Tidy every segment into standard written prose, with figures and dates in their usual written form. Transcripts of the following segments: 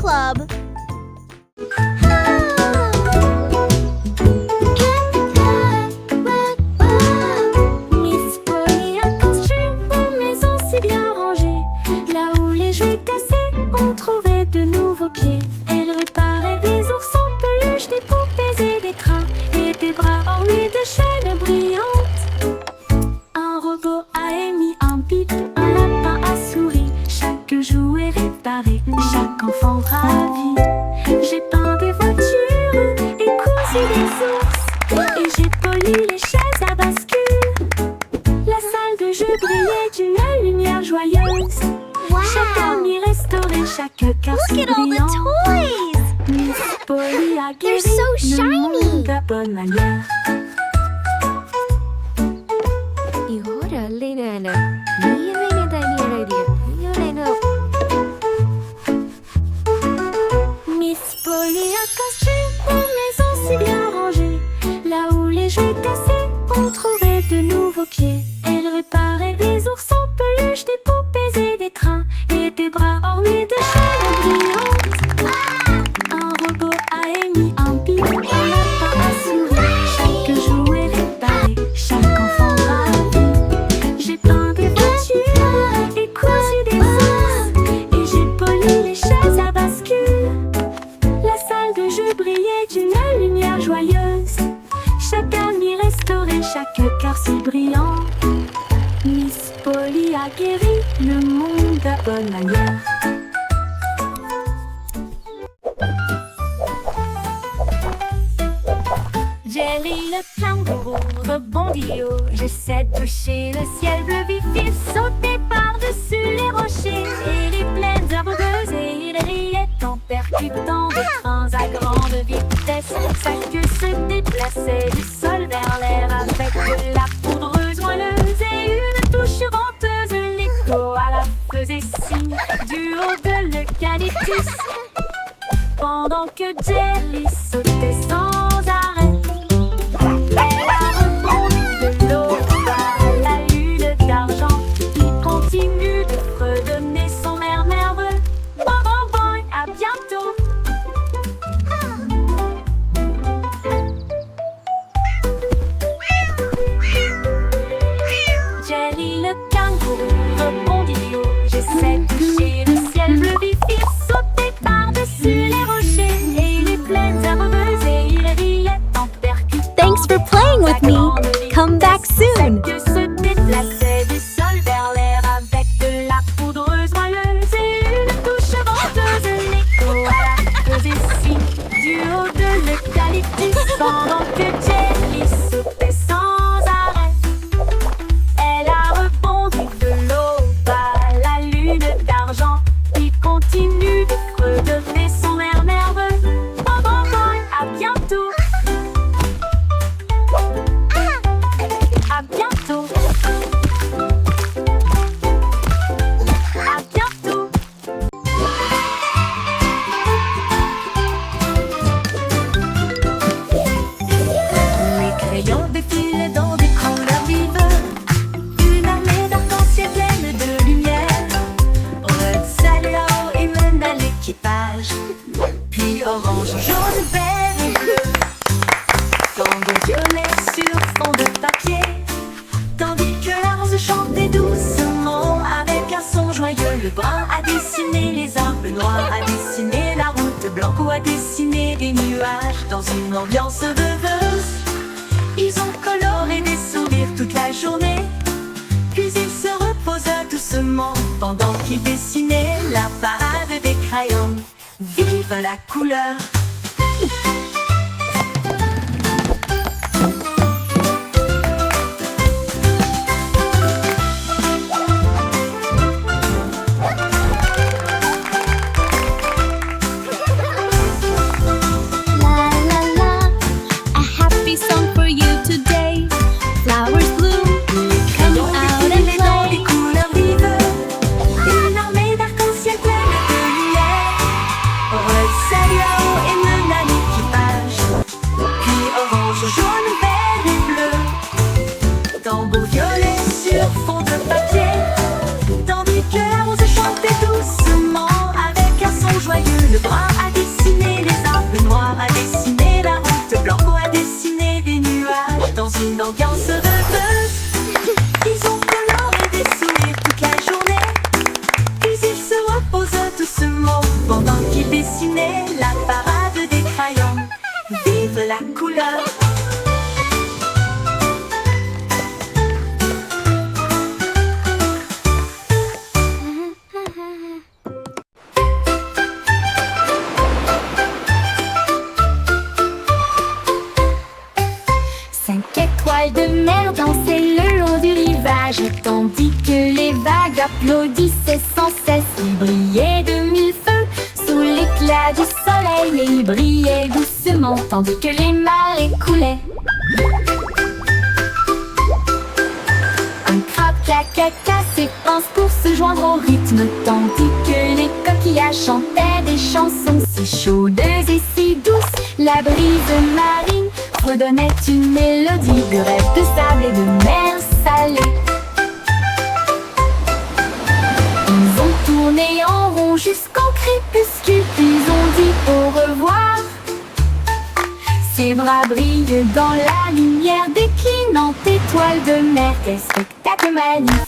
Club. Miss Polly a construit une maison si bien rangée. Là où les jouets cassés, on trouvait de nouveaux pieds. Elle réparait des oursons, peluches, des poupées et des crins, et des bras ornés de chaînes brillantes. Un robot a émis un bip, un lapin a souri. Chaque jouet réparé, chaque enfant ravi. J'ai peint des voitures et cousu des ours, et j'ai poli les chaises à bascule. La salle de jeu brillait d'une lumière joyeuse. Chaque ami restauré, chaque cœur si Look at all brillant. the toys! Miss Polly a They're guéri so le shiny. monde à bonne manière. 이거를 알리는 미래는 다니엘이야. 미래는 Miss Polly a construit une maison si bien rangée. Là où les jouets cassés, on trouvait de nouveaux pieds. Elle réparait des oursons, peluches, des poupées et des trains, et des bras ornés de chaînes brillantes. Un robot a émis un bip, un lapin a souri. Chaque jouet réparé, chaque enfant ravi. J'ai peint des voitures et cousu des ours, et j'ai poli les chaises à bascule. La salle de jeu brillait d'une lumière joyeuse. Chaque ami restauré, chaque cœur si brillant. Miss Polly a guéri le monde à bonne manière. Jerry le kangourou rebondit haut. J'essaie de toucher le ciel bleu vif. Il sautait par-dessus les rochers et les plaines herbeuses, et il riait en percutant des trains à grande vitesse. Sa queue se déplaçait du sol vers l'air avec de la poudreuse moelleuse et une touche venteuse. L'écho à la faisait signe du haut de l'eucalyptus, pendant que Jerry sautait sans arrêt. Elle a rebondi de l'eau à la lune d'argent, qui continue de fredonner son air nerveux. Bon, bon, bon, à bientôt. Jerry le kangourou rebondit du haut. J'essaie de toucher le ciel bleu vif. Il sautait par-dessus les rochers et les plaines herbeuses, et il riait en percutant. Thanks for playing with me. Come back soon. Que se déplaçait du sol vers l'air avec de la poudreuse moelleuse et une touche venteuse. L'écho à la faisait signe du haut de l'eucalyptus, pendant que Jerry sautait sans arrêt. Elle a rebondi de l'aube à la lune d'argent, qui continue de fredonner son air nerveux. Bon, bon, bon, à bientôt. À bientôt. À bientôt. Les crayons défilaient dans des couleurs vives. Une armée d'arc-en-ciel pleine de lumière. Red salua et mène à l'équipage. Puis orange, jaune, vert et bleu. Tango violet sur fond de papier. Tandis que la rose chantait doucement avec un son joyeux. Le brun a dessiné les arbres, le noir a dessiné la route, blanc a dessiné des nuages dans une ambiance rêveuse. Ils ont coloré des sourires toute la journée, puis ils se reposent doucement pendant qu'ils dessinaient la parade des crayons. Vive la couleur! La la la, a happy song for you today. Flowers bloom, come out and Défilés dans des play. couleurs vives, une armée d'arc-en-ciel pleine de lumière. Red salua et applaudissaient sans cesse. Il brillait de mille feux sous l'éclat du soleil, et il brillait doucement tandis que les marées coulaient. Un crabe caca ses pinces pour se joindre au rythme, tandis que les coquillages chantaient des chansons si chaudes et si douces. La brise marine redonnait une mélodie de rêve de sable et de mer salée. Ils ont tourné en rond jusqu'au crépuscule, puis ont dit au revoir. Ses bras brillent dans la lumière déclinante étoile de mer. Quel spectacle magnifique!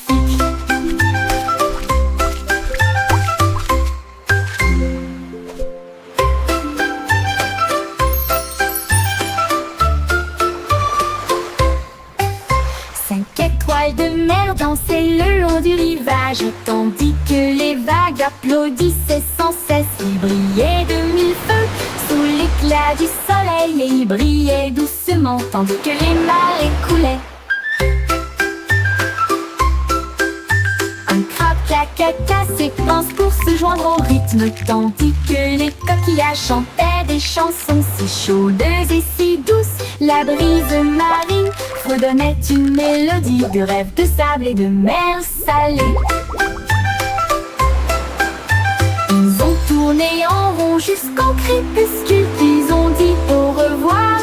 Cinq étoiles de mer dansaient le long du rivage, tandis que les vagues applaudissaient sans cesse. Il brillait de mille feux sous l'éclat du soleil, et il brillait doucement tandis que les marées coulaient. Un crabe caca ses pinces pour se joindre au rythme, tandis que les coquillages chantaient des chansons si chaudes et si douces. La brise marine redonnait une mélodie de rêve de sable et de mer salée. Ils ont tourné en rond jusqu'au crépuscule, puis ont dit au revoir.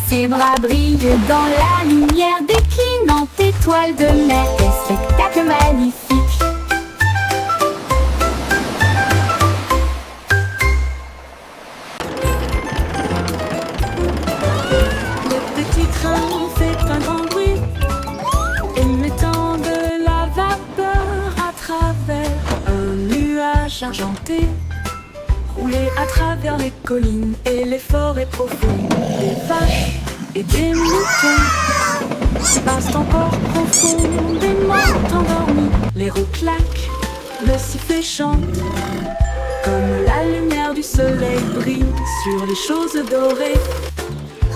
Ses bras brillent dans la lumière déclinante étoile de mer. Quel spectacle magnifique! Le petit train fait un grand bruit, émettant de la vapeur à travers un nuage argenté. Rouler à travers les collines et les forêts profondes, des vaches et des moutons passent encore profondément endormis. Les roues claquent, le sifflet chante, comme la lumière du soleil brille sur les choses dorées.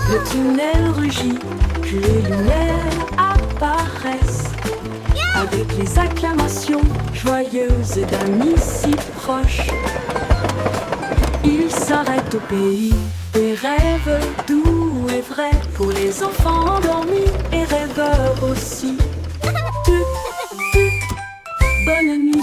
Le tunnel rugit, puis les lumières apparaissent, avec les acclamations joyeuses d'amis si proches. Il s'arrête au pays des rêves doux et vrais, pour les enfants endormis et rêveurs aussi. Bonne nuit.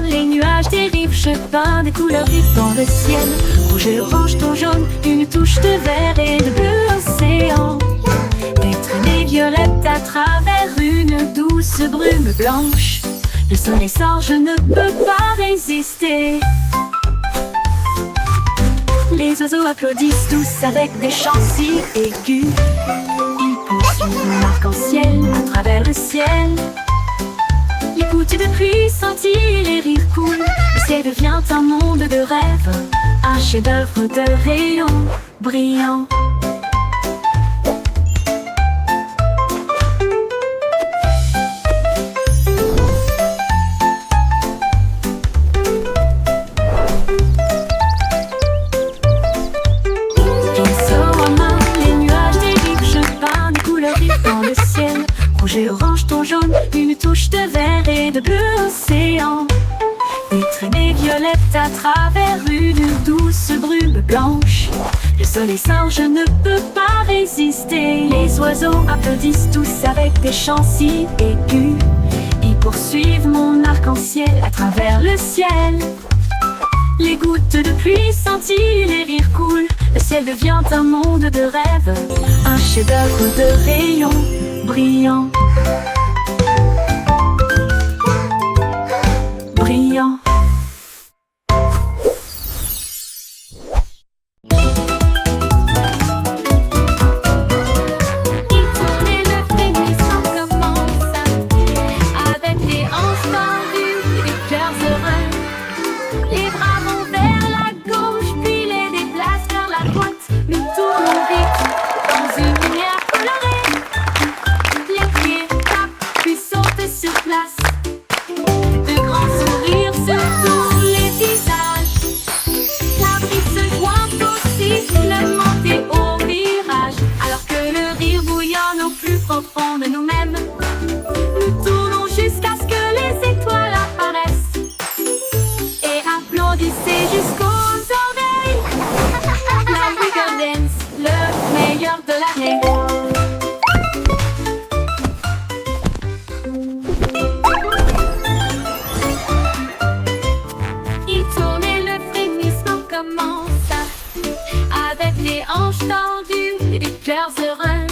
Les nuages dérivent, je peins des couleurs vives dans le ciel. Rouge, orange, ton jaune, une touche de vert et de bleu océan. Des traînées violettes à travers une douce brume blanche. Le soleil sort, je ne peux pas résister. Les oiseaux applaudissent tous avec des chants si aigus. Ils poursuivent l'arc-en-ciel à travers le ciel. Les gouttes de pluie scintillent, les rires coulent. Le ciel devient un monde de rêve, un chef-d'œuvre de rayons brillants. Pinceau en main, les nuages dérivent, je peins des couleurs vives dans le ciel. Rouge et orange, ton jaune, une touche de vert et de bleu océan. Des traînées violettes à travers une douce brume blanche. Le soleil sort, je ne peux pas résister. Les oiseaux applaudissent tous avec des chants si aigus. Ils poursuivent mon arc-en-ciel à travers le ciel. Les gouttes de pluie scintillent, les rires coulent. Le ciel devient un monde de rêve, un chef-d'œuvre de rayons brillants. Brillant. l'année. Il tourne et le frémissement commence avec les hanches tendues et des cœurs heureux.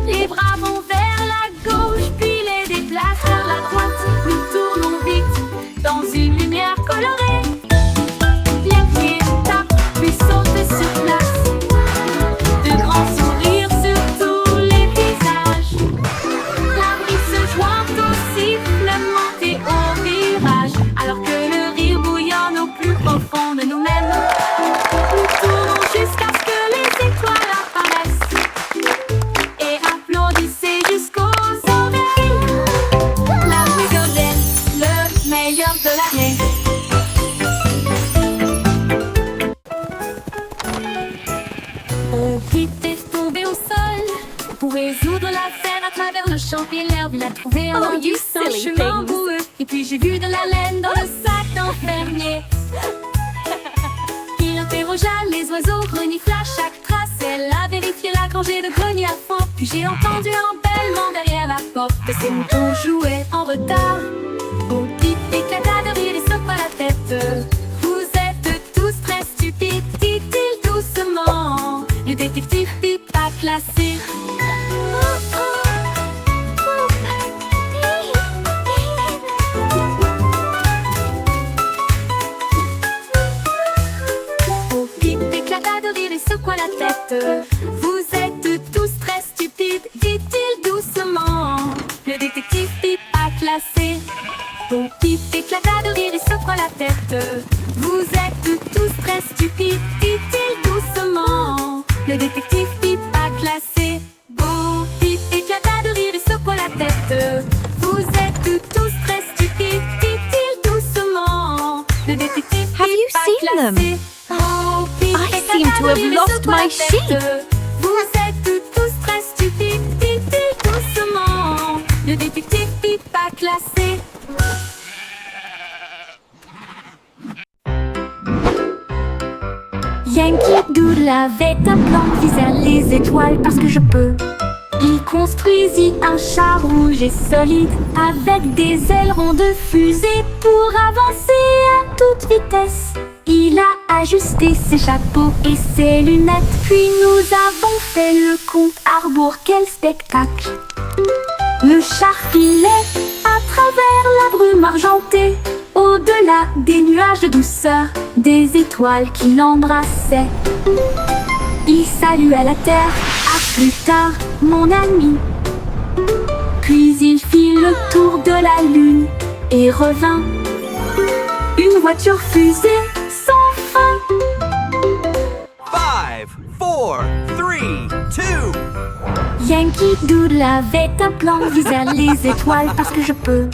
Les bras vont vers la gauche, puis les déplacent vers la droite. Nous tournons vite dans une lumière colorée. Les pieds tapent, puis sautent sur place. De grands sourires sur tous les visages. La brise se joint au sifflement et au virage. Alors que le rire bouillonne au plus profond de nous-mêmes. Nous tournons jusqu'à ce que les étoiles apparaissent. Et applaudissez jusqu'aux oreilles. La rigolette, le meilleur de l'année. On est tombé au sol pour résoudre l'affaire à travers le champ et l'herbe. Il a trouvé un indice, un silly chemin things. boueux. Et puis j'ai vu de la laine dans le sac d'un fermier. Il interrogea les oiseaux, renifla chaque trace. Elle a vérifié la rangée de greniers à fond. Puis j'ai entendu un bêlement derrière la porte. Ces moutons jouaient en retard. Bobby éclata de rire et secoua la tête. Vous êtes tous très stupides, dit-il doucement. Le détective fut pas classé. Bobby éclata de rire et secoua la tête. Vous êtes tous très stupides, dit-il doucement. Le détective fut pas classé. Bobby éclata de rire et secoua la tête. Vous êtes tous très stupides, dit-il doucement. Le détective fut pas classé. Bobby éclata de rire et secoua la tête. Vous êtes tous très stupides, dit-il doucement. Le détective Have fut you pas seen them? classé. Bobby I éclata seem to de have rire et lost secoua my la sheep. tête. Vous êtes tous très stupides, dit-il doucement. Le détective fut pas classé. Yankee Doodle avait un plan, visait les étoiles parce que je peux. Il construisit un char rouge et solide avec des ailerons de fusée pour avancer à toute vitesse. Il a ajusté ses chapeaux et ses lunettes, puis nous avons fait le compte à rebours. Quel spectacle! Le char filait à travers la brume argentée, au-delà des nuages de douceur, des étoiles qui l'embrassaient. Il salua la terre, à plus tard, mon ami. Puis il fit le tour de la lune et revint. Une voiture fusée sans fin. 5, 4, 3, 2. Yankee Doodle avait un plan, visait les étoiles parce que je peux.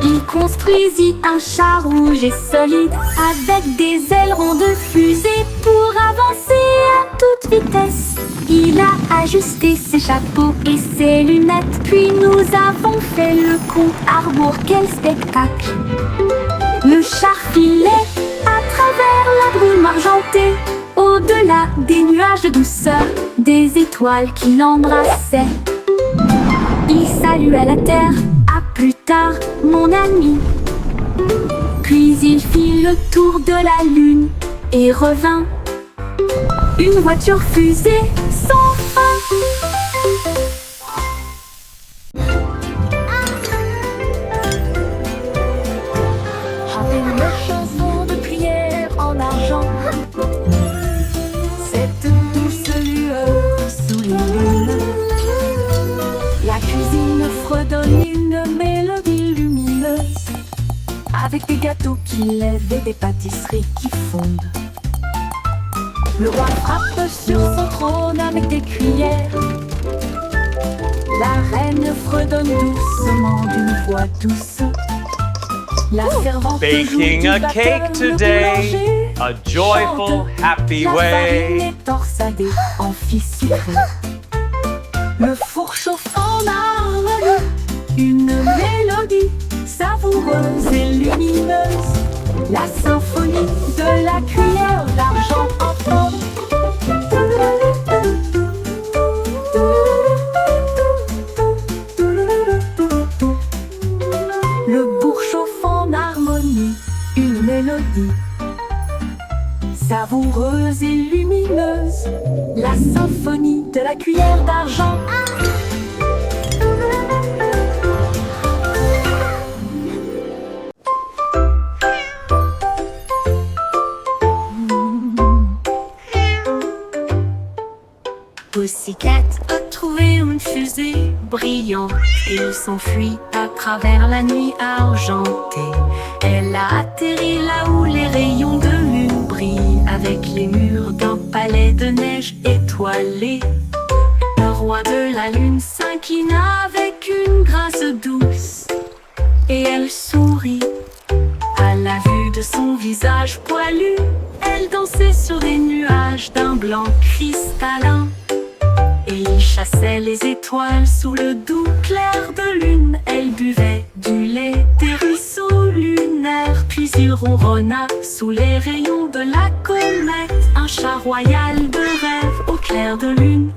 Il construisit un char rouge et solide avec des ailerons de fusée pour avancer à toute vitesse. Il a ajusté ses chapeaux et ses lunettes, puis nous avons fait le compte à rebours. Quel spectacle! Le char filait à travers la brume argentée, au-delà des nuages de douceur, des étoiles qui l'embrassaient. Il salua la terre, à plus tard, mon ami. Puis il fit le tour de la lune et revint. Une voiture fusée sans fin. Avec une chanson de prière en argent, cette douce lueur sous les lunes, la cuisine fredonne une mélodie lumineuse, avec des gâteaux qui lèvent et des pâtisseries qui fondent. Le roi frappe sur son trône avec des cuillères. La reine fredonne doucement d'une voix douce. La servante joue Baking du a batteur, cake le today, boulanger a joyful, chante. happy La farine way. est torsadée en fils sucré. Le four chauffe en harmonie, une mélodie savoureuse et lumineuse. La symphonie de la cuillère d'argent en forme. la cuillère d'argent. Pussycat a trouvé une fusée brillante. Il s'enfuit à travers la nuit argentée. Elle a atterri là où les rayons de lune brillent, avec les murs d'un palais de neige étoilé. Le roi de la lune s'inclina avec une grâce douce, et elle sourit à la vue de son visage poilu. Elle dansait sur des nuages d'un blanc cristallin, et il chassait les étoiles sous le doux clair de lune. Elle buvait du lait des ruisseaux lunaires, puis il ronronna sous les rayons de la comète, un chat royal de rêve au clair de lune.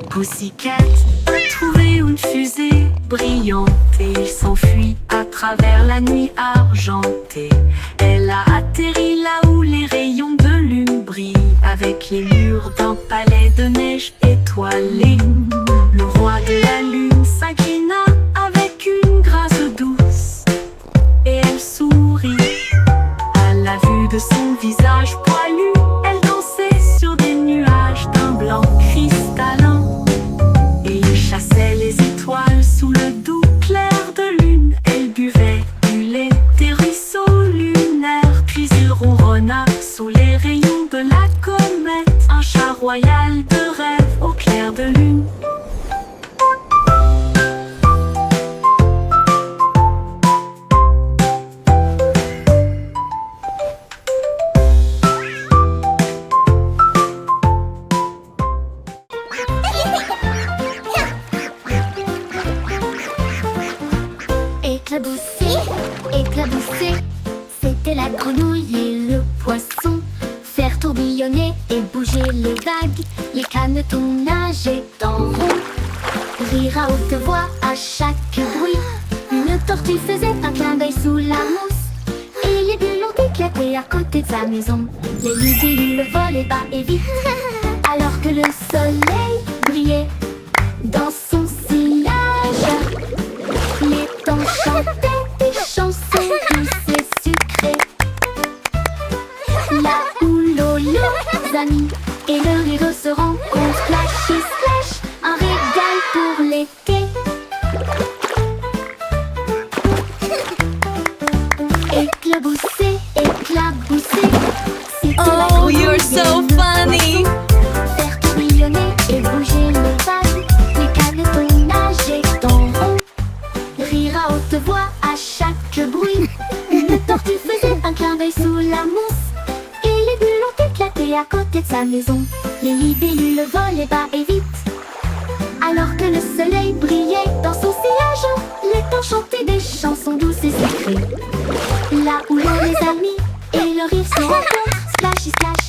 Pussycat a trouvé une fusée brillante, et il s'enfuit à travers la nuit argentée. Elle a atterri là où les rayons de lune brillent, avec les murs d'un palais de neige étoilé. Le roi de la lune s'inclina avec une grâce douce, et elle sourit à la vue de son visage poilu. Elle dansait sur des nuages d'un blanc cristallin, et il chassait les étoiles sous le doux clair de lune. Elle buvait du lait des ruisseaux lunaires, puis il ronronna sous les rayons de la comète, un chat royal de rêve au clair de lune. Éclaboussé, éclaboussé, c'était la grenouille et le poisson. Faire tourbillonner et bouger les vagues, les canetons nageaient en rond. Rire à haute voix à chaque bruit. Une tortue faisait un clin d'œil sous la mousse, et les bulles ont éclaté à côté de sa maison. Les libellules volaient bas et vite, alors que le soleil brillait dans son sillage. Les temps chantaient des chansons douces et sucrées. Là où l'eau, les amis et le rire se rencontrent, splash et splash, un régal pour l'été. Éclaboussé, éclaboussé, c'était la Oh, grenouille you're et so le funny. poisson. Faire tourbillonner et bouger les vagues, les canetons nageaient en rond. Rire à haute voix à chaque bruit. Une tortue faisait un clin d'œil sous la mousse, et les bulles ont éclaté à côté de sa maison. Les libellules volaient bas et vite, alors que le soleil brillait dans son sillage. Les temps chantaient des chansons douces et sucrées. Là où l'eau, les amis et le rire se rencontrent, splash et splash.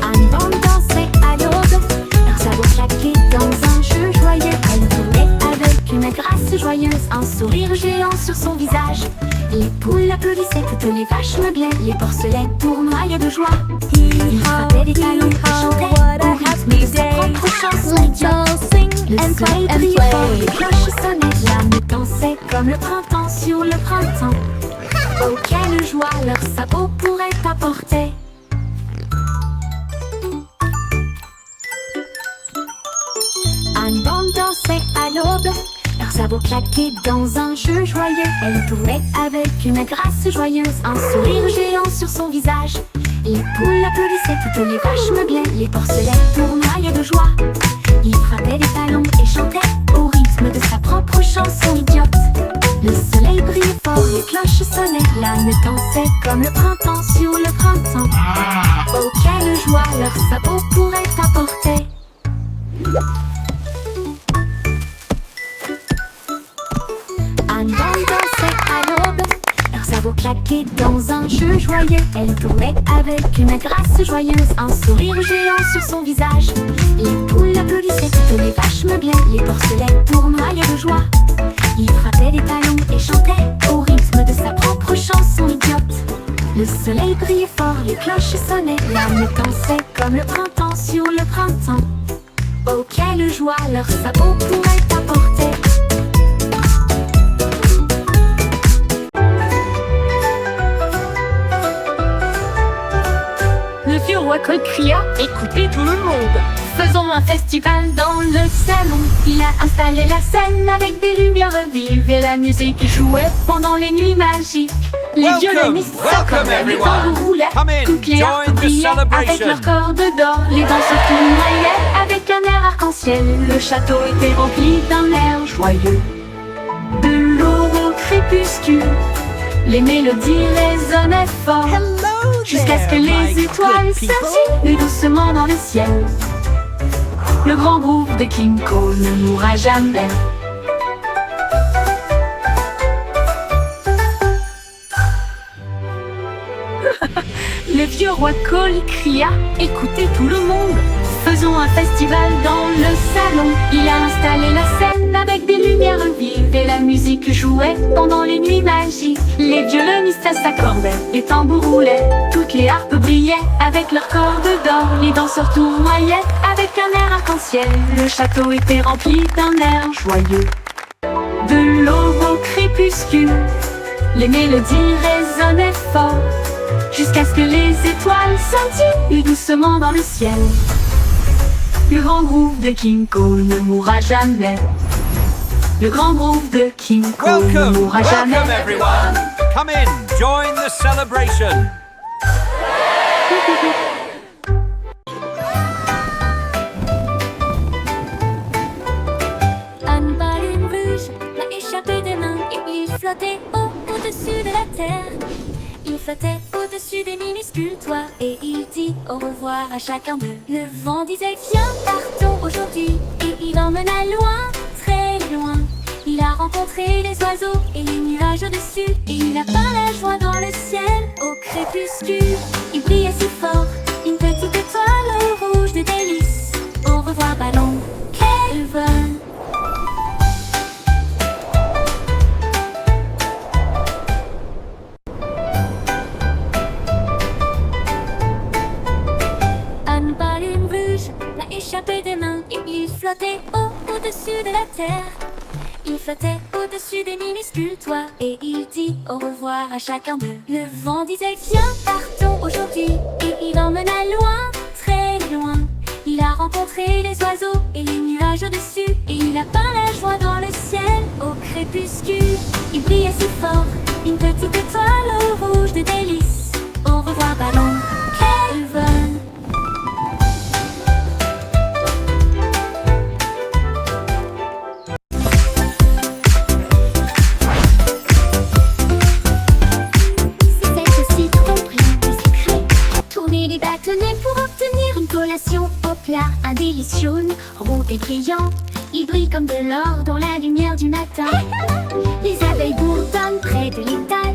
Anne Bande dansait à l'aube, leurs sabots claqués dans un jeu joyeux. Elle tournait avec une grâce joyeuse, un sourire géant sur son visage. Les poules applaudissaient, toutes les vaches meuglaient, les porcelets tournoyaient de joie. Ils frappaient des talons et chantaient au rythme de sa propre chanson. Le soleil brillait fort, les cloches sonnaient, l'âme dansait comme le printemps sur le printemps. Oh, quelle joie leurs sabots pourraient apporter. Anne Bande dansait à l'aube, leurs sabots claqués dans un jeu joyeux. Elle tournait avec une grâce joyeuse, un sourire géant sur son visage. Les poules applaudissaient, toutes les vaches meuglaient, les porcelets tournoyaient de joie. Il frappait des talons et chantait au rythme de sa propre chanson idiote. Le soleil brillait fort, les cloches sonnaient, l'âne dansait comme le printemps sur le printemps. Oh, quelle joie leurs sabots pourraient apporter. Anne Bande dansait à l'aube, leurs sabots Jackie dans un jeu joyeux. Elle tournait avec une grâce joyeuse, un sourire géant sur son visage. Les poules applaudissaient, tenaient vachement bien. Les porcelets tournoyaient de joie. Il frappait des talons et chantait au rythme de sa propre chanson idiote. Le soleil brillait fort, les cloches sonnaient. L'âme dansait comme le printemps sur le printemps. Oh quelle joie leurs sabots pourraient apporter. Le vieux roi Cole cria, écoutez tout le monde. Faisons un festival dans le salon. Il a installé la scène avec des lumières vives et la musique jouait pendant les nuits magiques. Les Welcome, violonistes welcome s'accordaient, les everyone. tambours roulaient, Come in, toutes les harpes join the brillaient avec celebration. leurs cordes d'or. Les danseurs tournoyaient avec un air arc-en-ciel. Le château était rempli d'un air joyeux. De l'aube au crépuscule, les mélodies résonnaient fort. Jusqu'à ce que les étoiles scintillent doucement dans le ciel. Le grand groupe de King Cole ne mourra jamais. Le vieux roi Cole cria, écoutez tout le monde. Faisons un festival dans le salon. Il a installé la scène avec des lumières vives et la musique jouait pendant les nuits magiques. Les violonistes s'accordaient, les tambours roulaient, toutes les harpes brillaient avec leurs cordes d'or. Les danseurs tournoyaient avec un air arc-en-ciel. Le château était rempli d'un air joyeux. De l'aube au crépuscule, les mélodies résonnaient fort. Jusqu'à ce que les étoiles scintillent doucement dans le ciel. Le grand groupe de King Cole ne mourra jamais. Le grand groupe de King Cole ne Welcome, mourra jamais. welcome everyone. Come in, join the celebration. Un ballon rouge l'a échappé des mains et il flottait au-dessus de la terre. Il flottait au-dessus des minuscules toits et il dit au revoir à chacun d'eux. Le vent disait viens partons aujourd'hui et il emmena loin, très loin. Il a rencontré les oiseaux et les nuages au-dessus et il a peint la joie dans le ciel au crépuscule. Il brillait si fort, une petite étoile rouge de délices. Au revoir ballon, quel vol! Un ballon rouge l'a échappé des mains et il flottait au-dessus de la terre. Il flottait au-dessus des minuscules toits et il dit au revoir à chacun d'eux. Le vent disait viens partons aujourd'hui et il emmena loin, très loin. Il a rencontré les oiseaux et les nuages au-dessus et il a peint la joie dans le ciel au crépuscule. Il brillait si fort, une petite étoile rouge de délices. Au revoir ballon, quel vol! Les bâtonnets pour obtenir une collation au plat. Un délice jaune, rond et brillant. Il brille comme de l'or dans la lumière du matin. Les abeilles bourdonnent près de l'étal,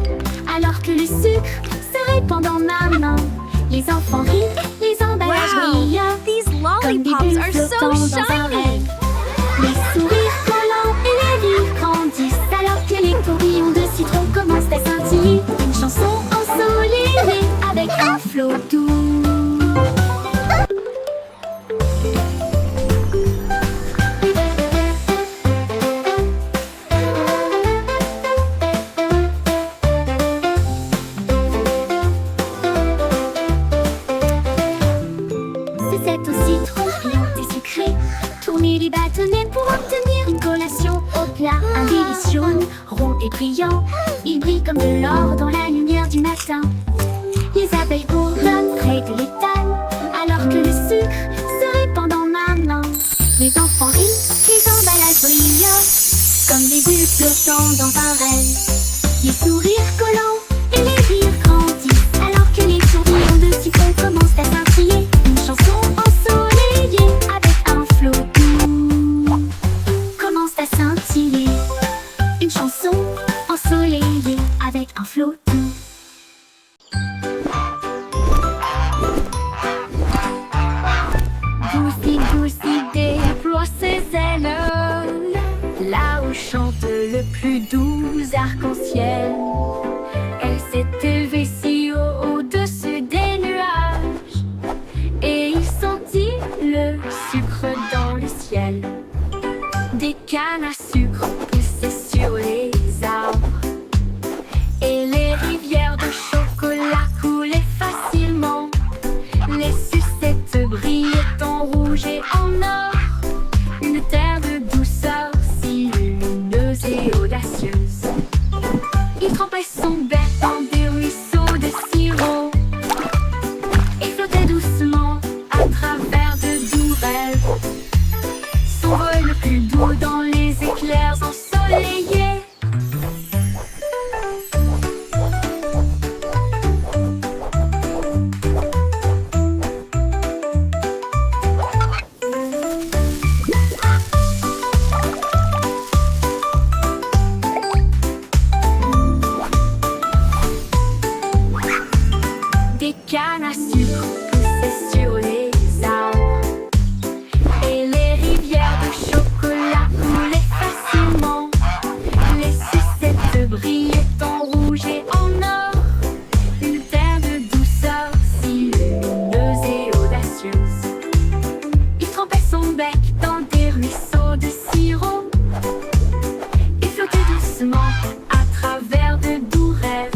alors que le sucre se répand dans ma main. Les enfants rient, les emballages brillent. These Comme des lollipops bulles are so flottant dans un shiny. rêve. Les sourires collants et les rires grandissent, alors que les tourbillons de citron commencent à scintiller. Une chanson ensoleillée avec un flot doux. C'est au citron brillant et sucré. Tourner les bâtonnets pour obtenir une collation au plat. Un délice jaune, rond et brillant. Il brille comme de l'or dans la lumière du matin. Les abeilles bourdonnent près de l'étal, alors que le sucre se répand dans ma main. Les enfants rient, les emballages brillent, comme des bulles flottant dans un rêve. Les sourires collants et les rires grandissent, alors que les tourbillons de citron commencent à scintiller. Une chanson ensoleillée avec un flot doux commence à scintiller. Une chanson ensoleillée avec un flot doux. le plus doux arc-en-ciel. Elle s'est élevée si haut au-dessus des nuages, et il sentit le sucre dans le ciel. Des cannes à sucre poussaient sur les arbres, et les rivières de chocolat coulaient facilement. Les sucettes brillaient en rouge et en or, une terre de douceur si lumineuse et audacieuse. Il trempait son bec dans des ruisseaux de sirop et flottait doucement à travers de doux rêves. Son vol le plus doux dans les éclairs ensoleillés. Des cannes à sucre poussaient sur les arbres, et les rivières de chocolat coulaient facilement. Les sucettes brillaient en rouge et en or, une terre de douceur si lumineuse et audacieuse. Il trempait son bec dans des ruisseaux de sirop et flottait doucement à travers de doux rêves.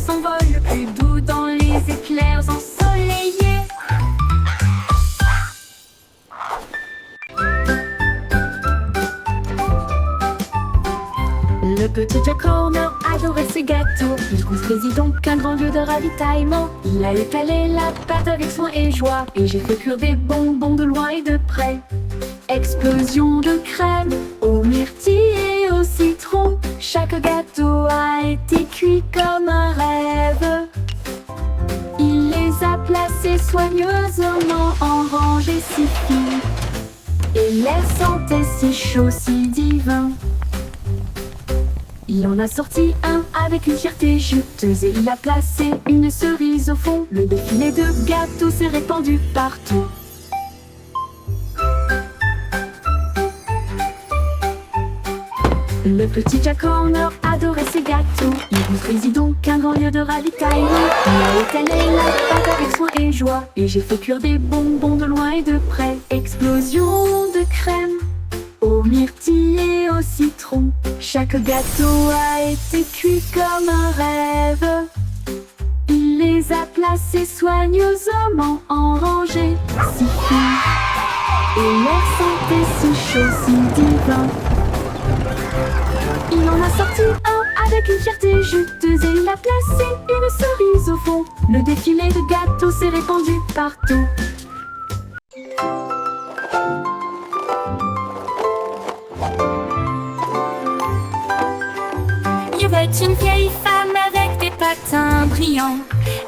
Son vol le plus doux dans les éclairs ensoleillés. Le petit Jack Horner adorait ses gâteaux. Il construisit donc un grand lieu de ravitaillement. Il a étalé la pâte avec soin et joie, et j'ai fait cuire des bonbons de loin et de près. Explosion de crème aux myrtilles et au citron. Chaque gâteau a été cuit comme un rêve. Il les a placés soigneusement en rangées si fines, et l'air sentait si chaud, si divin. Il en a sorti un avec une fierté juteuse, et il a placé une cerise au fond. Le défilé de gâteaux s'est répandu partout. Le petit Jack Horner adorait ses gâteaux. Il construisit donc un grand lieu de ravitaillement. Il a étalé la pâte avec soin et joie, et j'ai fait cuire des bonbons de loin et de près. Explosion de crème aux myrtilles et au citron. Chaque gâteau a été cuit comme un rêve. Il les a placés soigneusement en rangées si fines, et l'air sentait si chaud, si divin. Il en a sorti un avec une fierté juteuse, et il a placé une cerise au fond. Le défilé de gâteaux s'est répandu partout. Il y avait une vieille femme avec des patins brillants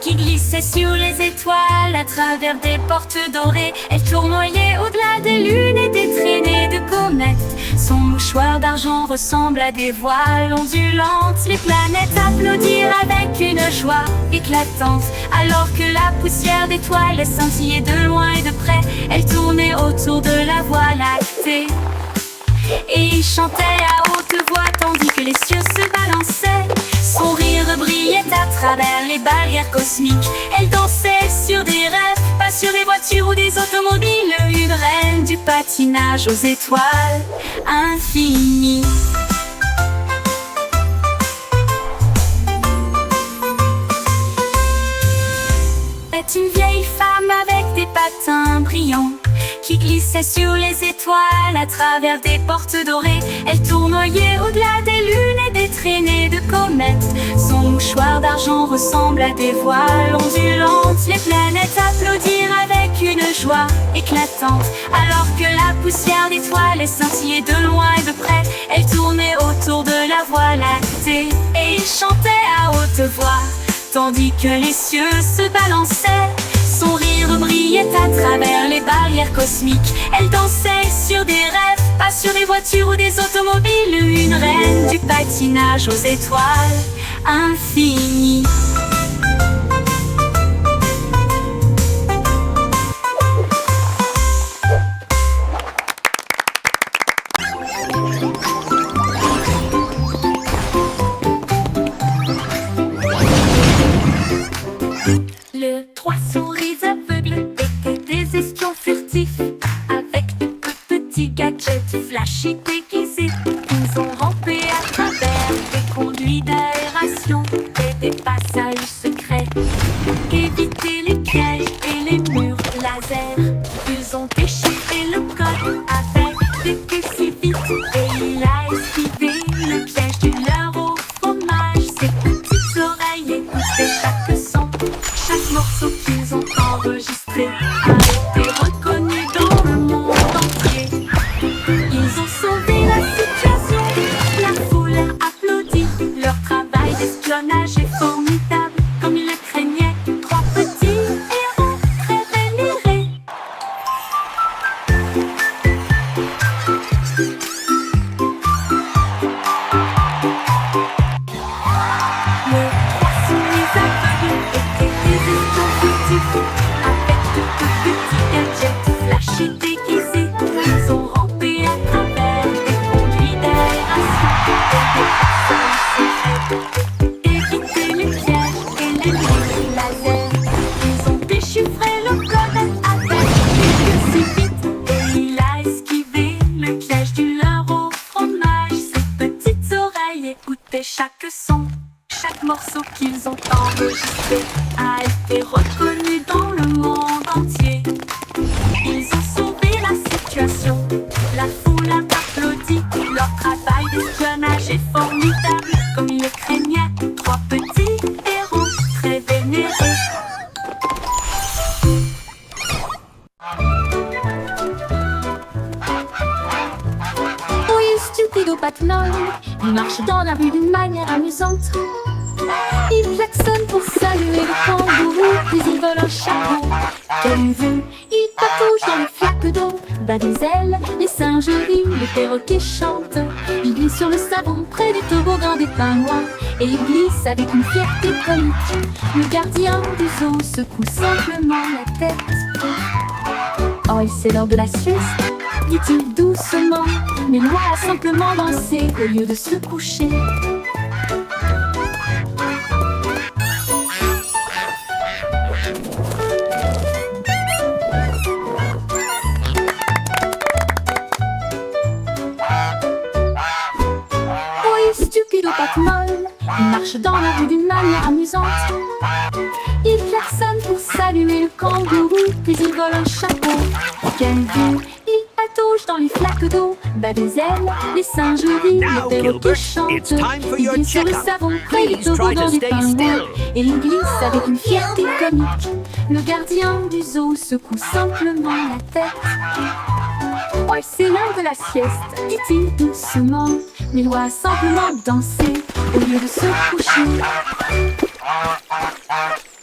qui glissait sur les étoiles à travers des portes dorées. Elle tournoyait au-delà des lunes et des traînées de comètes. Son mouchoir d'argent ressemble à des voiles ondulantes. Les planètes applaudirent avec une joie éclatante, alors que la poussière d'étoiles scintillait de loin et de près. Elle tournait autour de la Voie lactée, et il chantait à haute voix tandis que les cieux se balançaient. Son rire brillait à travers les barrières cosmiques. Elle dansait sur des rêves, pas sur des voitures ou des automobiles. Une reine du patinage aux étoiles infinies. C'est une vieille femme avec des patins brillants qui glissait sur les étoiles à travers des portes dorées. Elle tournoyait au-delà des lunes et des traînées de comètes. Son mouchoir d'argent ressemble à des voiles ondulantes. Les planètes applaudirent avec une joie éclatante, alors que la poussière d'étoiles scintillait de loin et de près. Elle tournait autour de la Voie lactée, et il chantait à haute voix tandis que les cieux se balançaient. Son rire brillait à travers les barrières cosmiques. Elle dansait sur des rêves, pas sur des voitures ou des automobiles. Une reine du patinage aux étoiles infinies. flashy déguisés. Ils ont rampé à travers des conduits d'aération et des passages secrets. Éviter les pièges et les murs laser. Ils ont déchiffré le code avec des clés si vite. Et il a esquivé le piège du leurre au fromage. Ses petites oreilles écoutaient chaque son. Chaque morceau qu'ils ont enregistré a été reconnu dans le monde entier. Ils ont sauvé la situation, la foule a applaudi. Leur travail d'espionnage est formidable, comme ils le craignaient. Trois petits héros très vénérés. Les trois souris aveugles étaient des espions fictifs, avec de petits gadgets flashy déguisés. Ils ont rampé à travers des conduits d'aération et des passages secrets. Éviter les pièges et les murs laser. Ils ont déchiffré le code avec des yeux si vite. Et il a esquivé le piège du leurre au fromage. Ses petites oreilles écoutaient chaque son. Chaque morceau qu'ils ont enregistré a été reconnu dans le monde entier. Ils ont sauvé la situation, la foule a applaudi. Leur travail d'espionnage est formidable, comme ils le craignaient. Trois petits héros très vénérés. Oui, stupido Batman, il marche dans la rue d'une manière amusante. Il klaxonne pour saluer le kangourou, puis il vole un chapeau. Quelle vue, il patouche dans les flaques d'eau, bat des ailes, les singes rient, les perroquets chantent. Il glisse sur le savon près du toboggan des pingouins, et il glisse avec une fierté comique. Le gardien du zoo secoue simplement la tête. Oh, c'est l'heure de la sieste, dit-il doucement, mais Loi a simplement dansé au lieu de se coucher. Oui, stupido Batman, il marche dans la rue d'une manière amusante. Il klaxonne pour saluer le kangourou, puis il vole un chapeau. Quelle vue, il patouche dans les flaques d'eau, bat des ailes, les singes rient, Now, les perroquets Gilbert, chantent. it's time for Il your glisse sur le checkup. savon près du Please try toboggan to des stay pingouins, still. et il glisse avec une fierté comique. Le gardien du zoo secoue simplement la tête. Oh, c'est l'heure de la sieste, dit-il doucement, mais Loi a simplement dansé au lieu de se coucher.